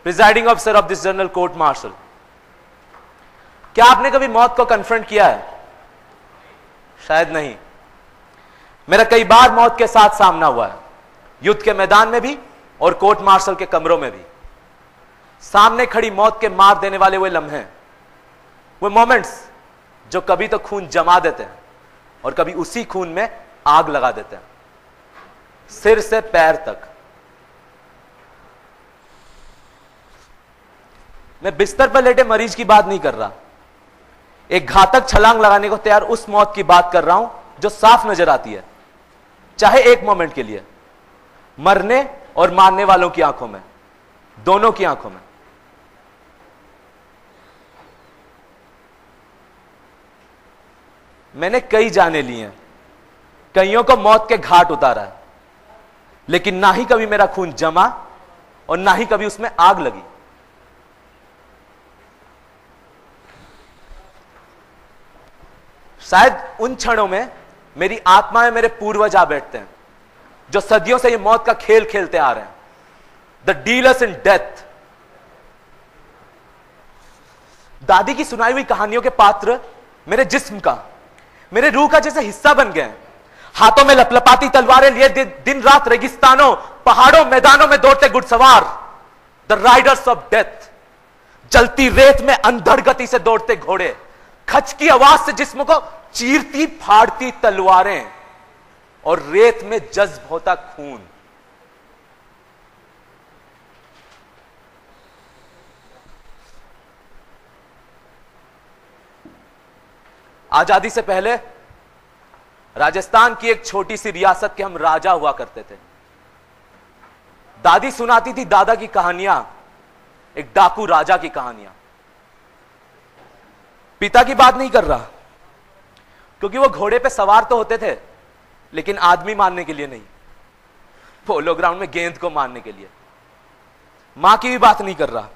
Presiding officer of this general court martial, क्या आपने कभी मौत को कन्फ्रंट किया है? शायद नहीं। मेरा कई बार मौत के साथ सामना हुआ है, युद्ध के मैदान में भी और कोर्ट मार्शल के कमरों में भी। सामने खड़ी मौत के मार देने वाले वो लम्हे, वो मोमेंट्स जो कभी तो खून जमा देते हैं और कभी उसी खून में आग लगा देते हैं, सिर से पैर तक। मैं बिस्तर पर लेटे मरीज की बात नहीं कर रहा, एक घातक छलांग लगाने को तैयार उस मौत की बात कर रहा हूं जो साफ नजर आती है, चाहे एक मोमेंट के लिए, मरने और मारने वालों की आंखों में, दोनों की आंखों में। मैंने कई जाने ली हैं, कईयों को मौत के घाट उतारा है, लेकिन ना ही कभी मेरा खून जमा और ना ही कभी उसमें आग लगी। शायद उन क्षणों में मेरी आत्मा में मेरे पूर्वज आ बैठते हैं जो सदियों से ये मौत का खेल खेलते आ रहे हैं, द डीलर्स इन डेथ। दादी की सुनाई हुई कहानियों के पात्र मेरे जिस्म का, मेरे रूह का जैसे हिस्सा बन गए। हाथों में लपलपाती तलवारें लिए दिन रात रेगिस्तानों, पहाड़ों, मैदानों में दौड़ते घुड़सवार, द राइडर्स ऑफ डेथ। जलती रेत में अंधड़ गति से दौड़ते घोड़े, खच की आवाज से जिस्म को चीरती फाड़ती तलवारें और रेत में जज्ब होता खून। आजादी से पहले राजस्थान की एक छोटी सी रियासत के हम राजा हुआ करते थे। दादी सुनाती थी दादा की कहानियां, एक डाकू राजा की कहानियां। पिता की बात नहीं कर रहा, क्योंकि वो घोड़े पे सवार तो होते थे लेकिन आदमी मारने के लिए नहीं, पोलो ग्राउंड में गेंद को मारने के लिए। मां की भी बात नहीं कर रहा,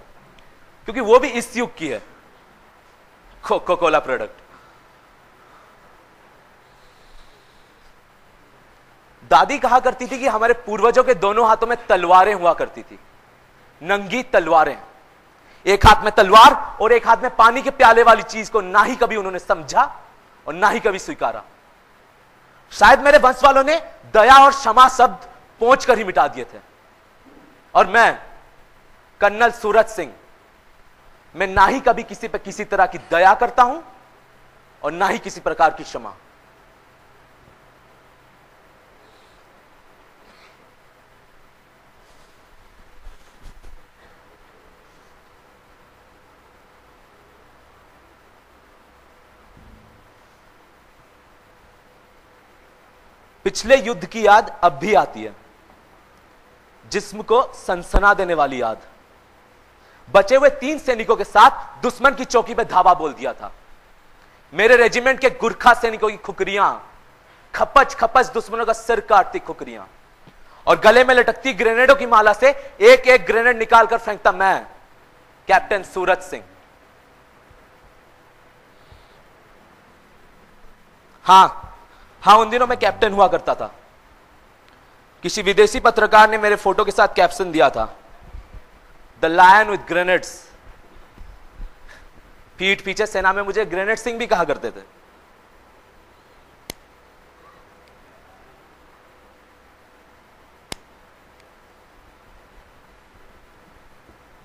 क्योंकि वो भी इस युग की है, कोका कोला प्रोडक्ट। दादी कहा करती थी कि हमारे पूर्वजों के दोनों हाथों में तलवारें हुआ करती थी, नंगी तलवारें। एक हाथ में तलवार और एक हाथ में पानी के प्याले वाली चीज को ना ही कभी उन्होंने समझा और ना ही कभी स्वीकारा। शायद मेरे वंश वालों ने दया और क्षमा शब्द पोंछ कर ही मिटा दिए थे, और मैं कर्नल सूरज सिंह, मैं ना ही कभी किसी पर किसी तरह की दया करता हूं और ना ही किसी प्रकार की क्षमा। पिछले युद्ध की याद अब भी आती है, जिस्म को सनसना देने वाली याद। बचे हुए 3 सैनिकों के साथ दुश्मन की चौकी पे धावा बोल दिया था। मेरे रेजिमेंट के गुरखा सैनिकों की खुकरियां खपच खपच दुश्मनों का सिर काटती खुकरियां, और गले में लटकती ग्रेनेडों की माला से एक एक ग्रेनेड निकालकर फेंकता मैं, कैप्टन सूरज सिंह। हाँ, उन दिनों मैं कैप्टन हुआ करता था। किसी विदेशी पत्रकार ने मेरे फोटो के साथ कैप्शन दिया था, द लायन विथ ग्रेनेड्स। पीठ पीछे सेना में मुझे ग्रेनेड सिंह भी कहा करते थे।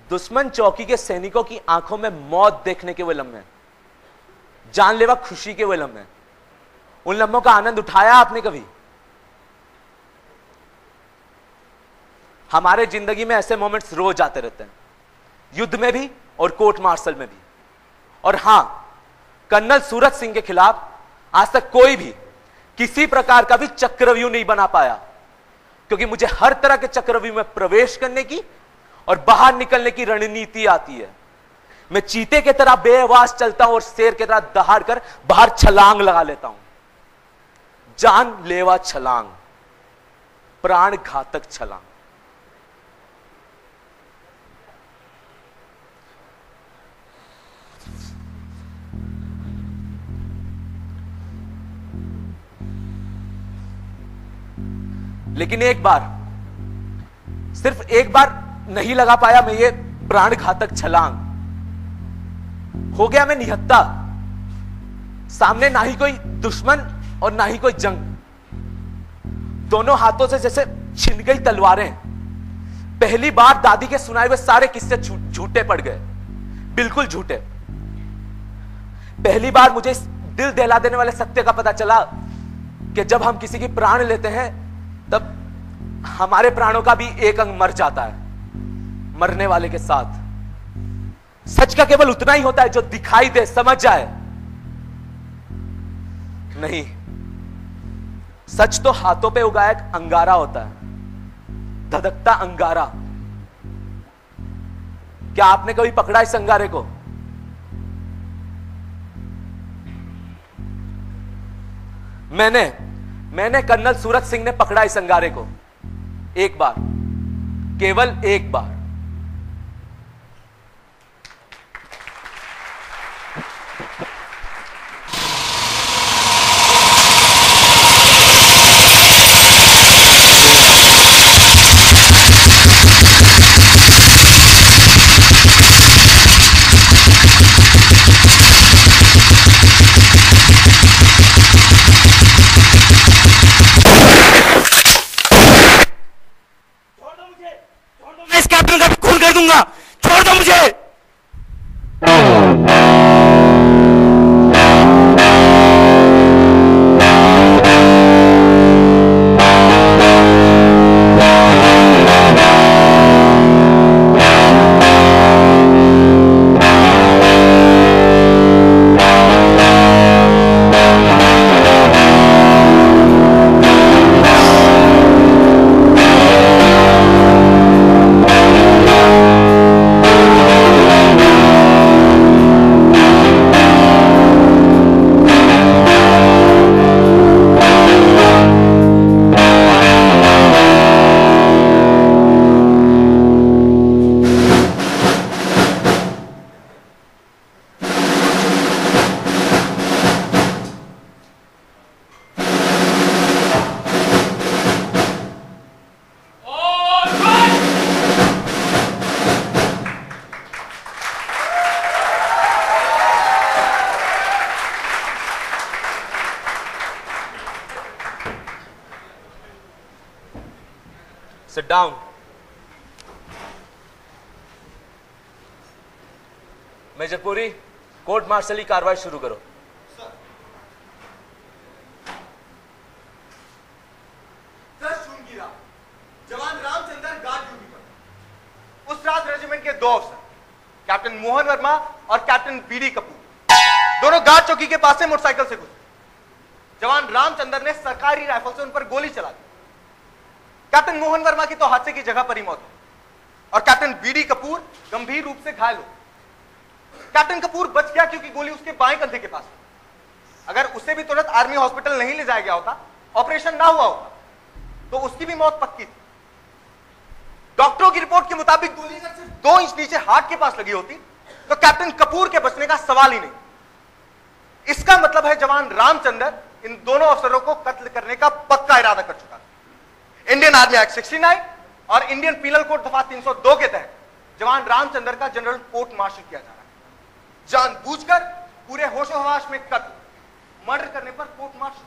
दुश्मन चौकी के सैनिकों की आंखों में मौत देखने के वो लम्हे, जानलेवा खुशी के वो लम्हे, उन लम्हों का आनंद उठाया आपने कभी? हमारे जिंदगी में ऐसे मोमेंट्स रोज आते रहते हैं, युद्ध में भी और कोर्ट मार्शल में भी। और हां, कर्नल सूरज सिंह के खिलाफ आज तक कोई भी किसी प्रकार का भी चक्रव्यूह नहीं बना पाया, क्योंकि मुझे हर तरह के चक्रव्यूह में प्रवेश करने की और बाहर निकलने की रणनीति आती है। मैं चीते की तरह बेआवाज चलता हूं और शेर की तरह दहाड़ कर बाहर छलांग लगा लेता हूं। जानलेवा छलांग, प्राण घातक छलांग। लेकिन एक बार, सिर्फ एक बार नहीं लगा पाया मैं ये प्राण घातक छलांग, हो गया मैं निहत्था। सामने ना ही कोई दुश्मन और ना ही कोई जंग, दोनों हाथों से जैसे छिन गई तलवारें। पहली बार दादी के सुनाए हुए सारे किस्से झूठे पड़ गए, बिल्कुल झूठे। पहली बार मुझे इस दिल दहला देने वाले सत्य का पता चला कि जब हम किसी की प्राण लेते हैं तब हमारे प्राणों का भी एक अंग मर जाता है, मरने वाले के साथ। सच का केवल उतना ही होता है जो दिखाई दे, समझ जाए। नहीं, सच तो हाथों पे उगाया एक अंगारा होता है, धधकता अंगारा। क्या आपने कभी पकड़ा इस अंगारे को? मैंने कर्नल सूरज सिंह ने पकड़ा इस अंगारे को एक बार, केवल एक बार। छोड़ दो मुझे। Sit down. Major Puri, court martial की कार्रवाई शुरू करो। जवान रामचंद्र गार्ड ड्यूटी पर। उस रात रेजिमेंट के दो अफसर, कैप्टन मोहन वर्मा और कैप्टन बीडी कपूर, दोनों गार्ड चौकी के पास से मोटरसाइकिल से गुजरे। जवान रामचंद्र ने सरकारी राइफल से उन पर गोली चला दी। कैप्टन मोहन वर्मा की तो हादसे की जगह पर ही मौत हुई और कैप्टन बीडी कपूर गंभीर रूप से घायल हो। कैप्टन कपूर बच गया क्योंकि गोली उसके बाएं कंधे के पास थी। अगर उसे भी तुरंत आर्मी हॉस्पिटल नहीं ले जाया गया होता, ऑपरेशन ना हुआ होता, तो उसकी भी मौत पक्की थी। डॉक्टरों की रिपोर्ट के मुताबिक गोली अगर सिर्फ 2 इंच नीचे हार्ट के पास लगी होती तो कैप्टन कपूर के बचने का सवाल ही नहीं। इसका मतलब है जवान रामचंद्र इन दोनों अफसरों को कत्ल करने का पक्का इरादा कर चुका था। इंडियन आर्मी एक्ट 69 और इंडियन पीनल कोड दफा 302 के तहत जवान रामचंद्र का जनरल कोर्ट मार्शल किया जा रहा है। जानबूझकर पूरे होशो हवास में कत्ल, मर्डर करने पर कोर्ट मार्शल।